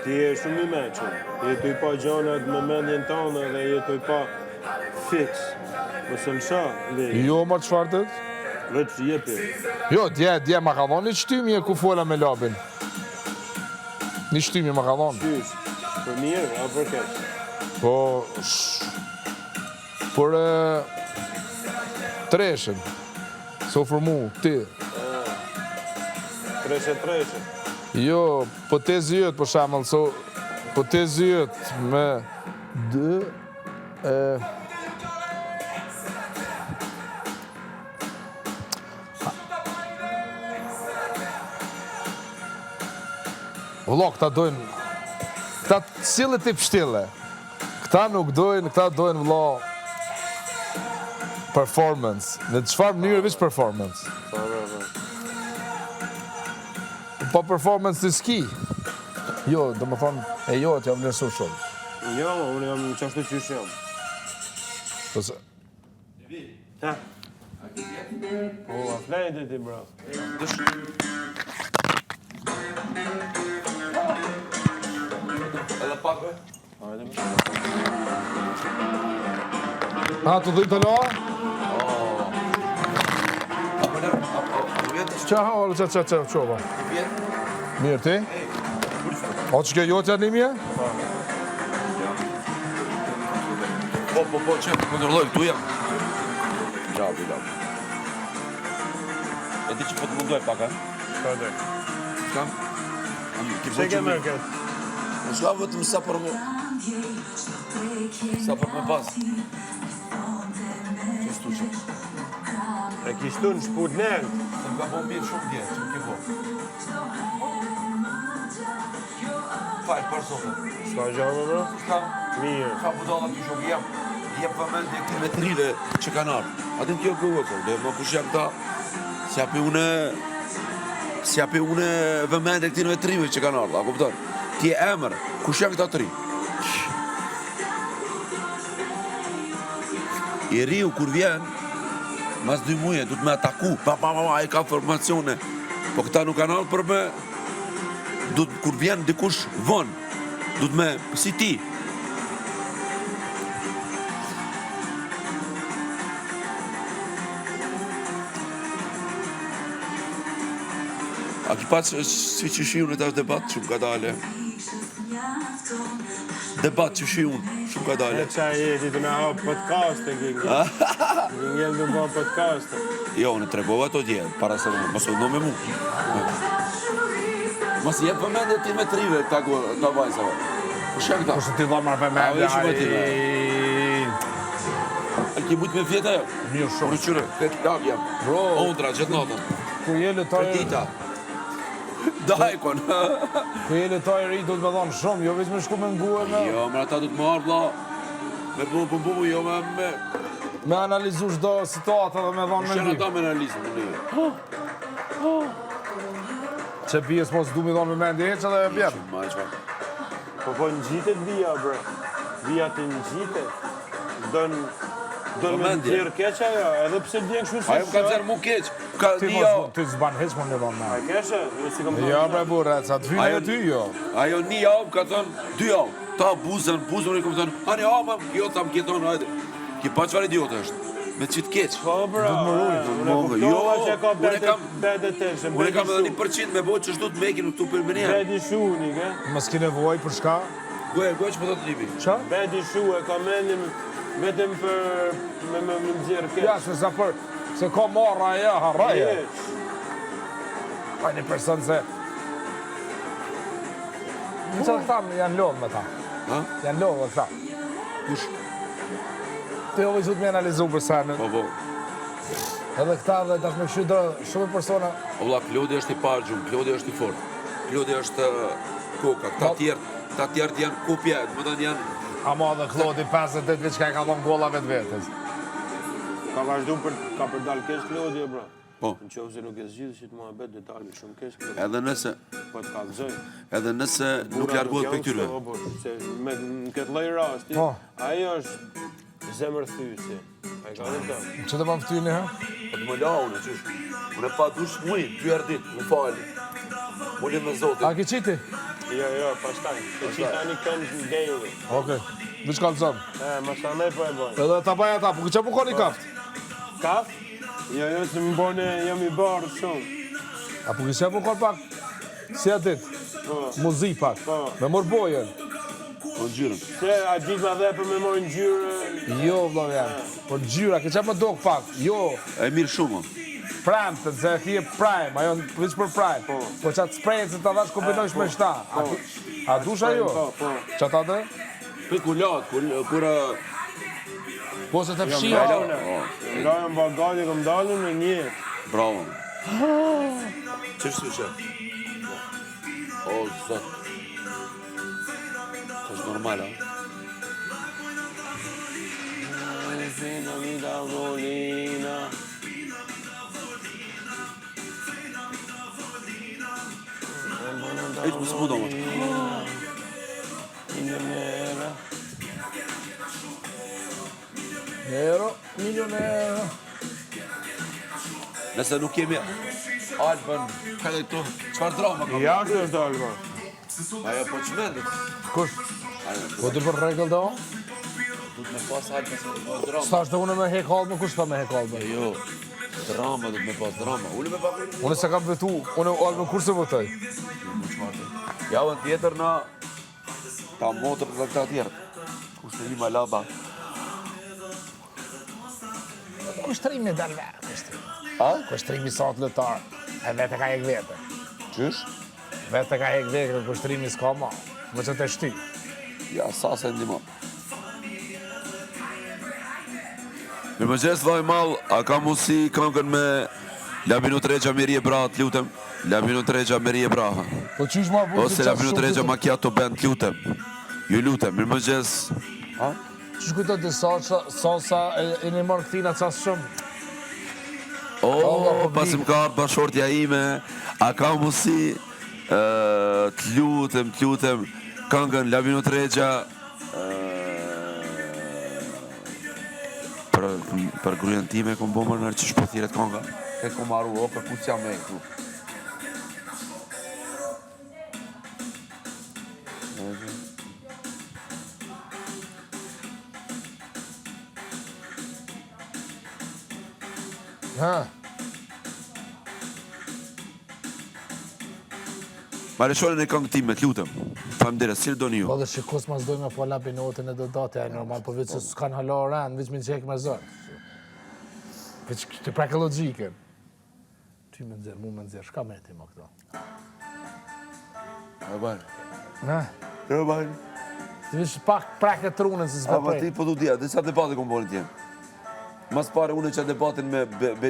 Ti je shumë i meqëm. Jetoj pa gjanat me mendjen tonë dhe jetoj pa fix. Mëse lësha, leje. Jo, ma qëfar të? Veç jepi. Jo, dje ma ka dhonë një qëtymje ku fola me labin. Një qëtymje ma ka dhonë. Qysh, për mirë, a për keq? Po, për treshen. So për mu, ti. Treshe. Jo, po te zyët, për shamëll, po te zyët me dë, vëllo, këta dojnë, këta cilët i pështile, këta nuk dojnë, këta dojnë vëllo, performance, në qëfar mënyrë vish performance? Po performance të ski. Jo, do më thonë, jo, të jam nërësu shumë. Jo, unë jam qashtu qysh jam. Ha? Po, a flejt e ti, bro. Edhe pak, be? Ha, të dhujtë të loa? Qa ha, qa, qoba. Mirë ti? O që ke jotja një mje? Po, që kontrolloj, tu jam. Gjau. E di që po të mundoj pak, ha? Shka dhe? Shka? Pse ke mërë këtë? Në shka vëtëm sa për më... Sa për më pas. Që stu që? E kishtu në shput nërë. Se më ka po mirë shumë dje, që më ke po. Fajt, për sotë. Shka gjanë, bro? Shka? Mirë. Ka budala të shokë jam. Jep vëmendje këti metrive që kanë ardhë. Atin kjo gëvëtër, dhe më kush jam ta... Si api une vëmendje këti metrive që kanë ardhë, a kuptar? Ti e emër, kush janë këta të ri? I riu kur vjen, mas 2 muje, du të me ataku, a i ka formacione. Po këta nuk kanë ardhë për me, kur vjen dikush vonë, du të me, si ti. A ki pa si që shiun e tash debat, shumë ka dale. Debat që shiun, shumë ka dale. E qa jeti të me hapë podcast e gjengjel. Gjengjel du ba podcast. Jo, unë tregova to dje, para se mos u do me mu. Mos jep vëmendje ti me trive, ta vajzave. Kush janë këta? Kusë ti dha marrë vëmendje, A ki mujt me vjeta jo? Mirë shumë. Por qyre, këtë lag jam. Bro. Ondra, gjithë natën. Ku je lëtaj... Predita. Dajkon. Ku je lëtaj ri, du të me dhonë shumë, jo veç me shku me ngue me... Jo, mërë ata du të marrë, bla. Me bu, jo me... Me analizu shdo situatë dhe me dhonë me Shënë ndim. ata me analizën, në Që pjes mos du me dhonë me mendje e që dhe e bjerë. Shumë ma e qëpa. Po në gjitet vija, bro. Vija të në gjitet. Dënë me Vëmendje. tjerë keqa, jo. Edhe pse vjen kështu si Ajo më ka zerë mu keq. Ka Ti një jo. ti zban heq më në dhonë me. A keshe? Si kam Jo bre burre, sa të fyne e ty jo. Ajo një javë ka thënë 2 javë. Ta buzën, i kom thënë, ani javë, jo ta më kjetonë, hajde. Ki pa qëfar idiot është. Me qitë keq. Po, bro. Du të më rujtë. Unë e kuptova që ka unë kam- bede të shë. Unë kam edhe 1% me bojë që shtu të mekin këtu për më njerë. Bedi shu, nike. Mos ki nevoj për shka? Goj që po të libi. Qa? Bedi shu e ka mendim vetëm për me më nëzirë keq. Ja, se sa për... Se ka marra e ja, harraje. Keq. Pa një person se... Në që këta janë lodhë me ta. Ha? Janë lodhë dhe këta. Kush? Ti ove që të me analizu për senë. Po. Edhe këta dhe dash me këshu dërë shumë persona. O vlla, Klodi është i parë gjumë, Klodi është i fort. Klodi është koka. Këta tjertë janë kopje, më të janë... Ama dhe Klodi 58 vjeç ka e ka dhënë golla vetë vetës. Ka vazhdu ka për dalë keq Klodi, bro. Po. Në qovë se nuk e zgjidhë që të muhabet dhe dalë shumë keq Klodi. Edhe nëse... Po të kalëzoj. Edhe nëse nuk largohet për këtyre. Se në këtë lloj rasti, Po. ajo është zemër thysi. A i ka dhe të? Që të më ftyni, ha? Po të më la unë, qysh. Unë e pa dush mujë, 2 herë ditë, më fali. Mullim me Zotin. A ki qiti? Jo, pastaj. Se që tani kënë në daily. Okej. Veç kalzon. Ma sa ne po e bojnë. Edhe ta baj ata, po që po koni kaft? Kaf? Jo, se më bone, jam i barë shumë. A po që po kon pak? Si a dit? Po. Muzik pak. Po. Me mor bojën. Po gjyrën. Se a ditë ma dhe për me mojë në gjyrë. Jo, vëllai jam. Po gjyra, që më dog pak. Jo, E mirë shumë. prime, të se ki e prime, ajo veç për prime. Po. Po qatë sprejnë se të dhash kombinojsh me shta. A dusha jo? Po. Qa ta dhe? Për kullat, kur Po se të Jam fshia. dalën Nga jam bagati, kom dalën në një. bravo. Ç'është kjo? O, zot. Është normal, a? Fina mi da volina. Hiç mos mundon. Milionero. Nëse nuk kemi Albën, ka dhe këtu, çfarë drama ka? Ja është dalë, ma. Ajo po çmendet. Kush? Ajo Po të për regull do? duhet me pas Albën se do drama. Sta është unë me hek halbën, kush ta me hek halbën? Jo, drama duhet me pas drama. Ule me pak. Unë se kam vetu, unë halbën kur se votoj? Javën tjetër na ta motër dhe këta tjerë. Kushtëri Malaba. Kushtrimi dal vetë, kushtrimi. A? Kushtrimi sot lëtar, e vete ka hek vete. Qysh? Vete ka hek vete, kushtrimi s'ka ma. Më që të shty. Ja, sa se ndimon. Mirë më gjesë, vaj mal, a ka mundësi këngën me Labinu Tregja Mirje Bra, të lutem? Labinu Tregja Mirje Bra. Po qysh ma bu? Ose Labinu Tregja Macchiato Band, të lutem. Ju lutem, mirë më gjesë. Ha? Qysh kujtoj të salsa e një marë këtina qasë shumë? O, pasim ka ardhë bashortja ime, a ka mundësi të lutem, këngën Labinu Tregja për grujen time kom bo më nërë që shpothiret kënga. E kom marru, o, për ku që jam me këtu. Ha? Ma lëshonin e këngë time, të lutem. Faleminderit, si doni ju. Po dhe shikos ma zdoj me po labinotin e do date, e normal, po veç se s'kan halo rend, veç me në qek me zërë. Veç të preke logikën. Ty me nëzirë, mu me nëzirë, shka me ti ma këto? E bajnë. Na? E bajnë. Të veç pak preke trunën se s'pa A, ma prej. ti po du dhja, disa debate kom bolin t'jem. Mas pare, une që debatin me Benito